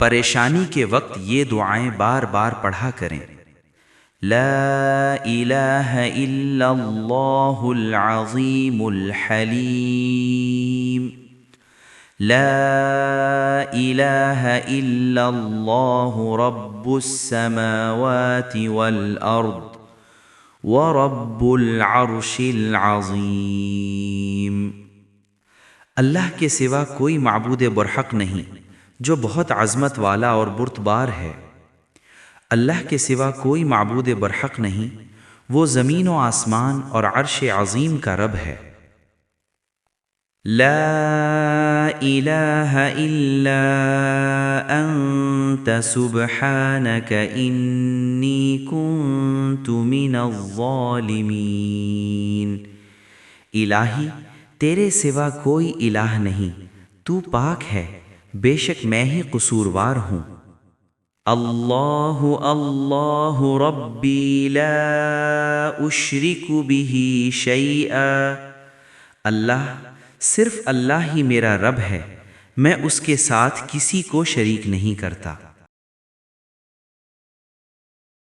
پریشانی کے وقت یہ دعائیں بار بار پڑھا کریں۔ لا الہ الا اللہ العظیم الحلیم، لا الہ الا اللہ رب السماوات والارض ورب العرش العظیم۔ اللہ کے سوا کوئی معبود برحق نہیں جو بہت عظمت والا اور بردبار ہے۔ اللہ کے سوا کوئی معبود برحق نہیں، وہ زمین و آسمان اور عرش عظیم کا رب ہے۔ لا الہ الا انت سبحانک انی کنت من الظالمین۔ الہی تیرے سوا کوئی الہ نہیں، تو پاک ہے، بے شک میں ہی قصوروار ہوں۔ اللہ اللہ ربی لا اشرک بہ شیئا، اللہ صرف اللہ ہی میرا رب ہے، میں اس کے ساتھ کسی کو شریک نہیں کرتا۔